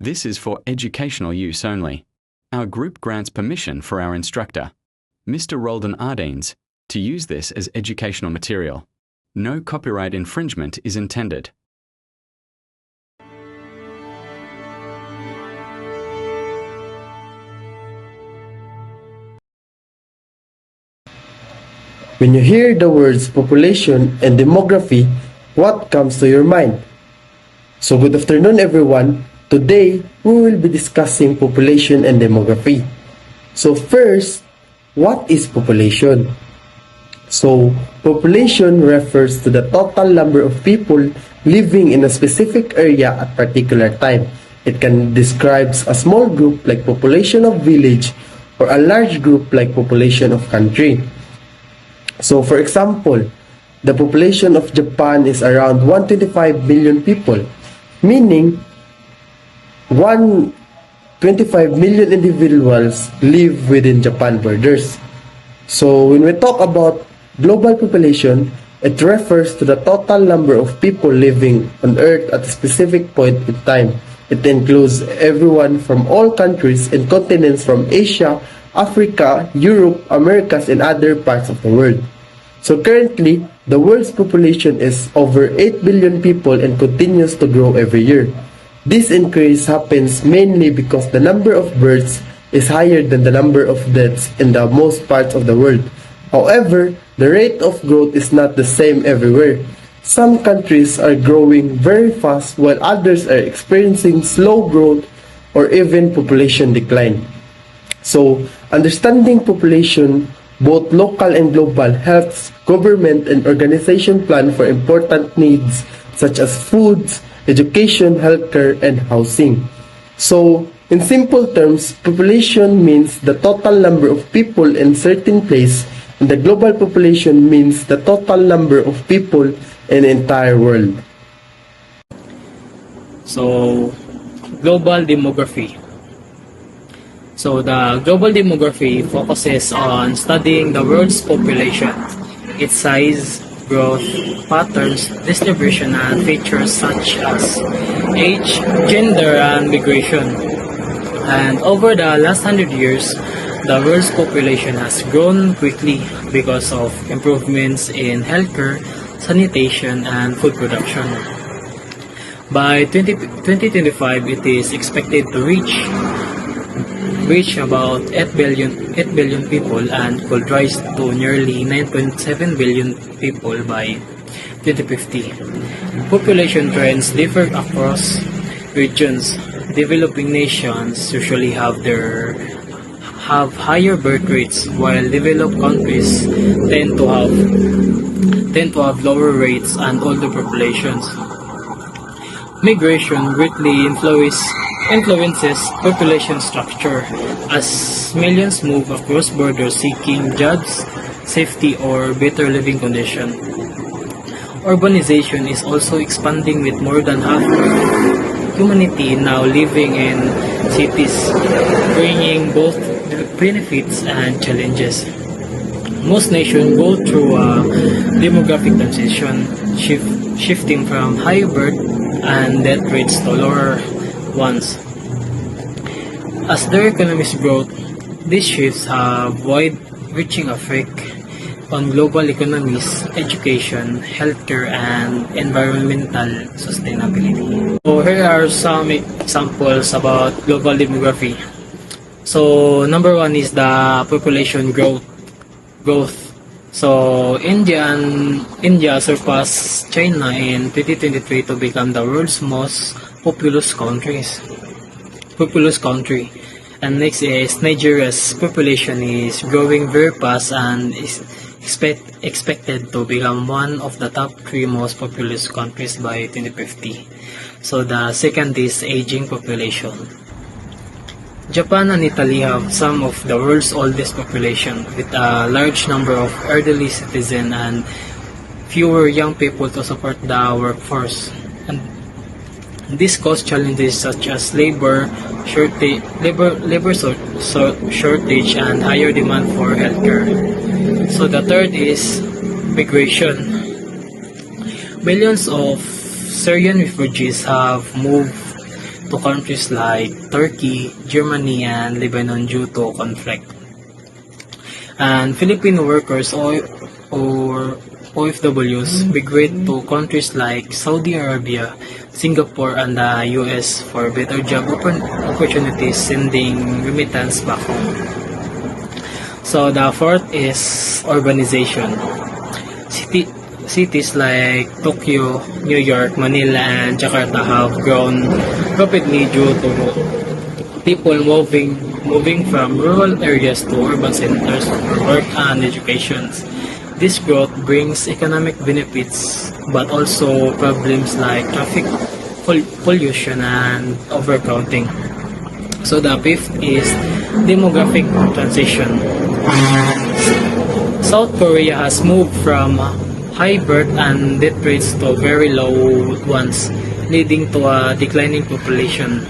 This is for educational use only. Our group grants permission for our instructor, Mr. Roldan Ardanes, to use this as educational material. No copyright infringement is intended. When you hear the words population and demography, what comes to your mind? So good afternoon everyone. Today, we will be discussing population and demography. So first, what is population? So, population refers to the total number of people living in a specific area at particular time. It can describe a small group like population of village or a large group like population of country. So for example, the population of Japan is around 125 million people, meaning 125 million individuals live within Japan borders. So when we talk about global population, it refers to the total number of people living on Earth at a specific point in time. It includes everyone from all countries and continents from Asia, Africa, Europe, Americas, and other parts of the world. So currently, the world's population is over 8 billion people and continues to grow every year. This increase happens mainly because the number of births is higher than the number of deaths in the most parts of the world. However, the rate of growth is not the same everywhere. Some countries are growing very fast while others are experiencing slow growth or even population decline. So, understanding population, both local and global, helps government and organization plan for important needs such as foods, education, healthcare, and housing. So, in simple terms, population means the total number of people in certain place, and the global population means the total number of people in the entire world. So, global demography. So, the global demography focuses on studying the world's population, its size, growth, patterns, distribution, and features such as age, gender, and migration. And over the last 100 years, the world's population has grown quickly because of improvements in healthcare, sanitation, and food production. By 2025, it is expected to reach about 8 billion people and could rise to nearly 9.7 billion people by 2050. Population trends differ across regions. Developing nations usually have higher birth rates, while developed countries tend to have lower rates and older populations. Migration greatly influences population structure as millions move across borders seeking jobs, safety, or better living conditions. Urbanization is also expanding with more than half of humanity now living in cities, bringing both benefits and challenges. Most nations go through a demographic transition, shifting from high birth and death rates to lower ones. As their economies grow, these shifts have wide-reaching effect on global economies, education, healthcare, and environmental sustainability. So here are some examples about global demography. So number one is the population growth. So India surpassed China in 2023 to become the world's most populous country. And next is Nigeria's population is growing very fast and is expected to become one of the top 3 most populous countries by 2050. So the second is aging population. Japan and Italy have some of the world's oldest population, with a large number of elderly citizens and fewer young people to support the workforce. And this causes challenges such as labor shortage and higher demand for healthcare. So the third is migration. Millions of Syrian refugees have moved to countries like Turkey, Germany, and Lebanon due to conflict. And Filipino workers or OFWs migrate to countries like Saudi Arabia, Singapore, and the US for better job opportunities, sending remittance back home. So the fourth is urbanization. Cities like Tokyo, New York, Manila, and Jakarta have grown rapidly due to people moving from rural areas to urban centers for work and education. This growth brings economic benefits but also problems like traffic pollution and overcrowding. So the fifth is demographic transition. South Korea has moved from high birth and death rates to very low ones, leading to a declining population.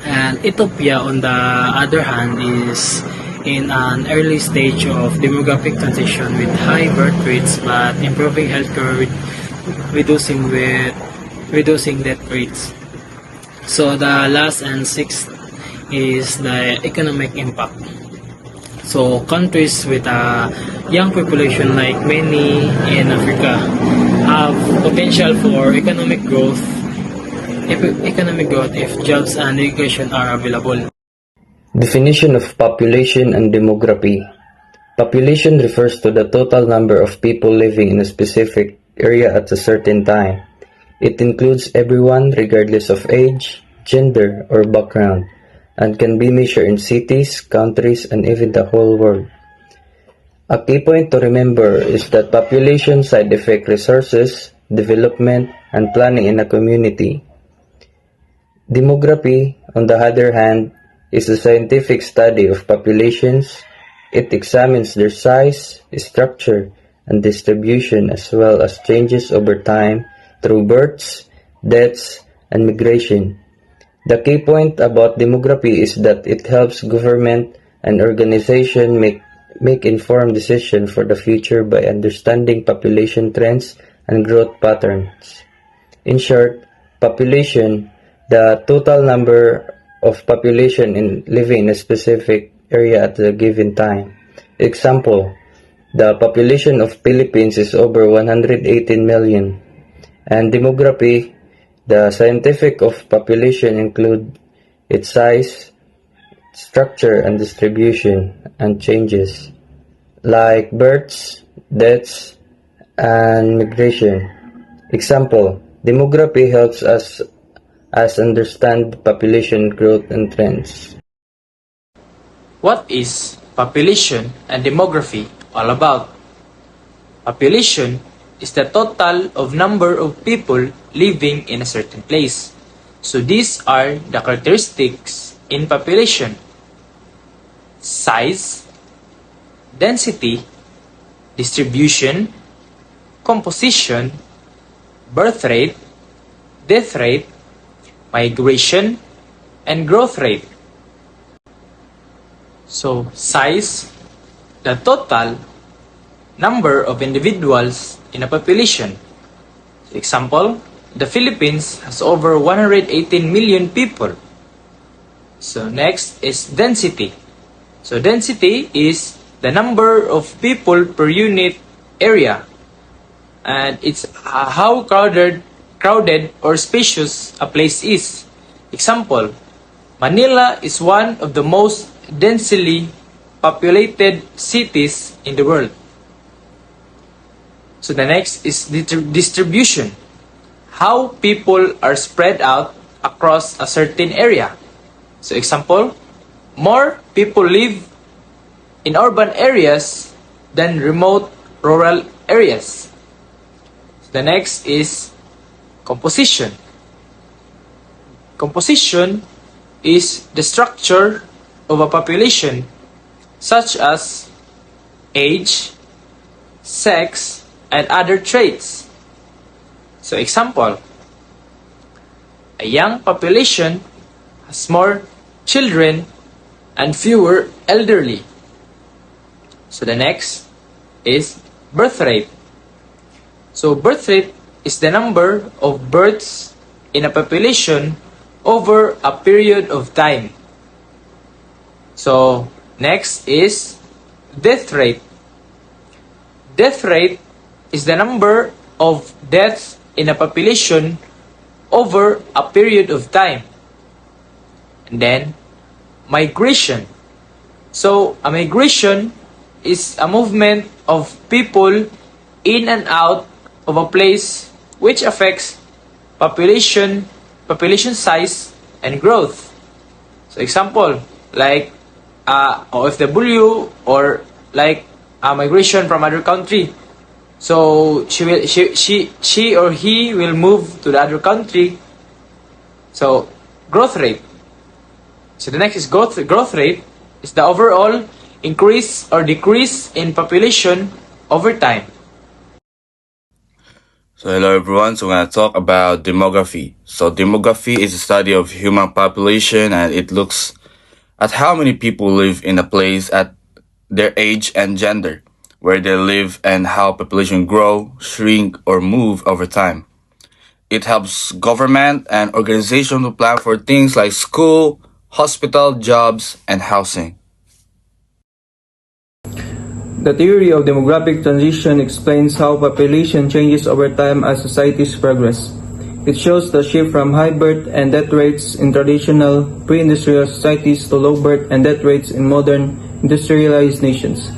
And Ethiopia, on the other hand, is in an early stage of demographic transition with high birth rates but improving healthcare, reducing death rates. So the last and sixth is the economic impact. So countries with a young population like many in Africa have potential for economic growth if jobs and education are available. Definition of population and demography. Population refers to the total number of people living in a specific area at a certain time. It includes everyone regardless of age, gender, or background, and can be measured in cities, countries, and even the whole world. A key point to remember is that population side affect resources, development, and planning in a community. Demography, on the other hand, is a scientific study of populations. It examines their size, structure, and distribution as well as changes over time through births, deaths, and migration. The key point about demography is that it helps government and organizations make informed decisions for the future by understanding population trends and growth patterns. In short, population, the total number of population living in a specific area at a given time. Example, the population of Philippines is over 118 million. And demography, the scientific of population include its size, structure, and distribution, and changes, like births, deaths, and migration. Example, demography helps us understand population growth and trends. What is population and demography all about? Population is the total of number of people living in a certain place. So these are the characteristics in population: size, density, distribution, composition, birth rate, death rate, migration, and growth rate. So size, the total number of individuals in a population. Example, the Philippines has over 118 million people. So next is density. So density is the number of people per unit area, and it's how crowded or spacious a place is. Example, Manila is one of the most densely populated cities in the world. So the next is distribution. How people are spread out across a certain area. So example, more people live in urban areas than remote rural areas. The next is composition. Composition is the structure of a population, such as age, sex, and other traits. So example, a young population has more children and fewer elderly. So the next is birth rate. So birth rate is the number of births in a population over a period of time. So, next is death rate. Death rate is the number of deaths in a population over a period of time. And then, migration. So, a migration is a movement of people in and out of a place which affects population size and growth. So example, like OFW or like a migration from other country. So she or he will move to the other country. So growth rate. So the next is growth rate is the overall increase or decrease in population over time. So hello everyone, so we're going to talk about demography. So demography is a study of human population and it looks at how many people live in a place at their age and gender, where they live and how population grow, shrink, or move over time. It helps government and organizations to plan for things like school, hospital, jobs, and housing. The theory of demographic transition explains how population changes over time as societies progress. It shows the shift from high birth and death rates in traditional pre-industrial societies to low birth and death rates in modern industrialized nations.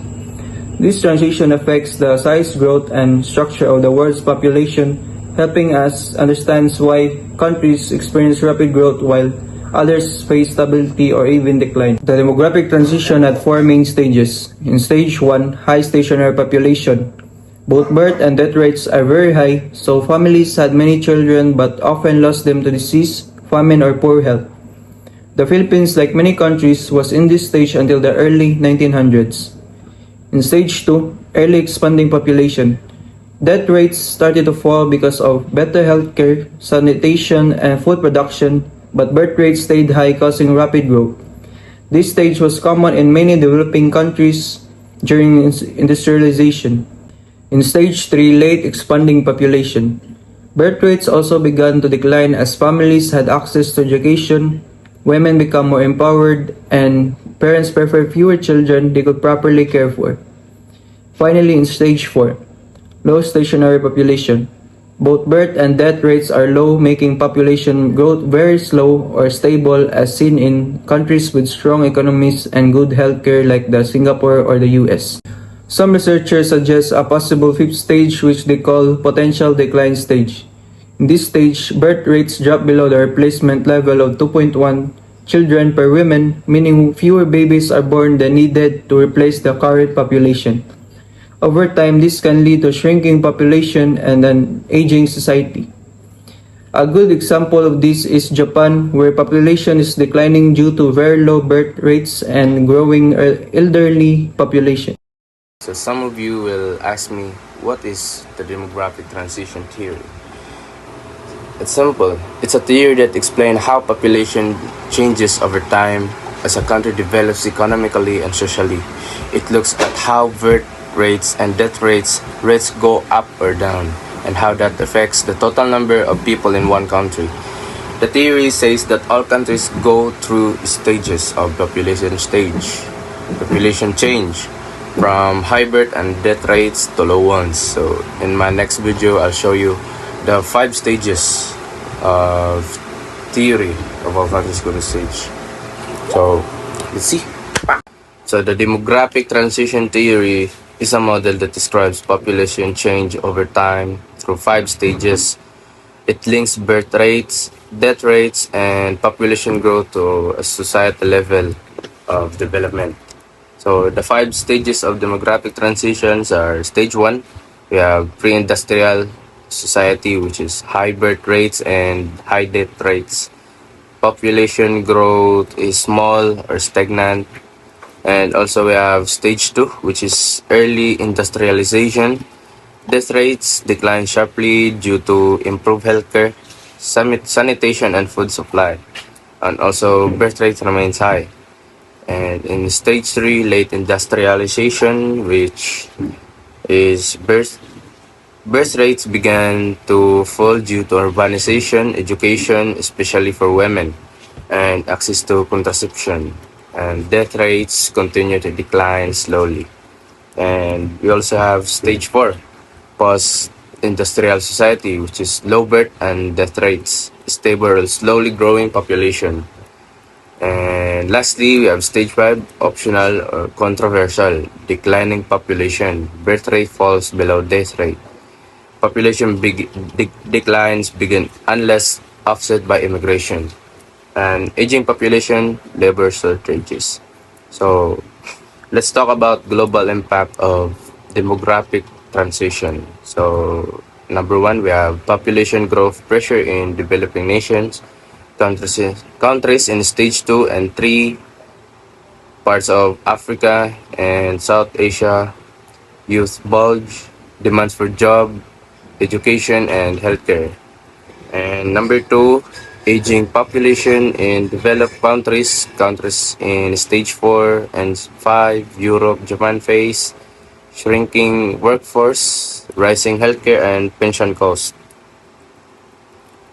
This transition affects the size, growth, and structure of the world's population, helping us understand why countries experience rapid growth while others face stability or even decline. The demographic transition had four main stages. In stage 1, high stationary population. Both birth and death rates are very high, so families had many children but often lost them to disease, famine, or poor health. The Philippines, like many countries, was in this stage until the early 1900s. In stage 2, early expanding population. Death rates started to fall because of better healthcare, sanitation, and food production, but birth rates stayed high, causing rapid growth. This stage was common in many developing countries during industrialization. In stage 3, late expanding population. Birth rates also began to decline as families had access to education, women become more empowered, and parents prefer fewer children they could properly care for. Finally, in stage 4, low stationary population. Both birth and death rates are low, making population growth very slow or stable as seen in countries with strong economies and good healthcare like the Singapore or the US. Some researchers suggest a possible fifth stage which they call potential decline stage. In this stage, birth rates drop below the replacement level of 2.1 children per woman, meaning fewer babies are born than needed to replace the current population. Over time, this can lead to shrinking population and an aging society. A good example of this is Japan, where population is declining due to very low birth rates and growing elderly population. So some of you will ask me, what is the demographic transition theory? It's simple. It's a theory that explains how population changes over time as a country develops economically and socially. It looks at how birth rates and death rates go up or down, and how that affects the total number of people in one country. The theory says that all countries go through stages of population change, from high birth and death rates to low ones. So in my next video, I'll show you the 5 stages of theory of how countries go to stage. So let's see. So the demographic transition theory is a model that describes population change over time through 5 stages. It links birth rates, death rates, and population growth to a societal level of development. So the 5 stages of demographic transitions are: stage 1, we have pre-industrial society, which is high birth rates and high death rates. Population growth is small or stagnant. And also we have stage 2, which is early industrialization. Death rates decline sharply due to improved healthcare, sanitation, and food supply. And also birth rate remains high. And in stage 3, late industrialization, which is birth Birth rates began to fall due to urbanization, education, especially for women, and access to contraception. And death rates continue to decline slowly. And we also have stage 4, post-industrial society, which is low birth and death rates, stable, slowly growing population. And lastly, we have stage 5, optional or controversial, declining population. Birth rate falls below death rate. Population declines begin unless offset by immigration. And aging population, labor shortages. So let's talk about global impact of demographic transition. So number one, we have population growth pressure in developing nations, countries in stage 2 and 3, parts of Africa and South Asia, youth bulge, demands for job, education, and healthcare. And number two, aging population in developed countries, countries in stage 4 and 5, Europe, Japan face shrinking workforce, rising healthcare, and pension costs.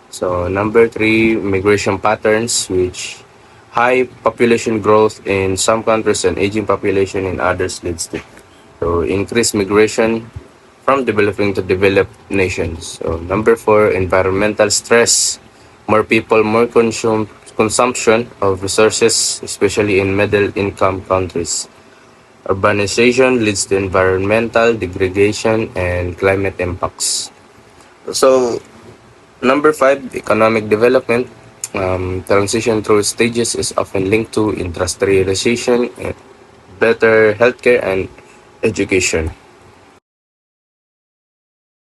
So number three, migration patterns, which high population growth in some countries and aging population in others leads to increased migration from developing to developed nations. So number four, environmental stress, more people, more consumption of resources, especially in middle income countries. Urbanization leads to environmental degradation and climate impacts. So number five, economic development. Transition through stages is often linked to industrialization, better healthcare, and education.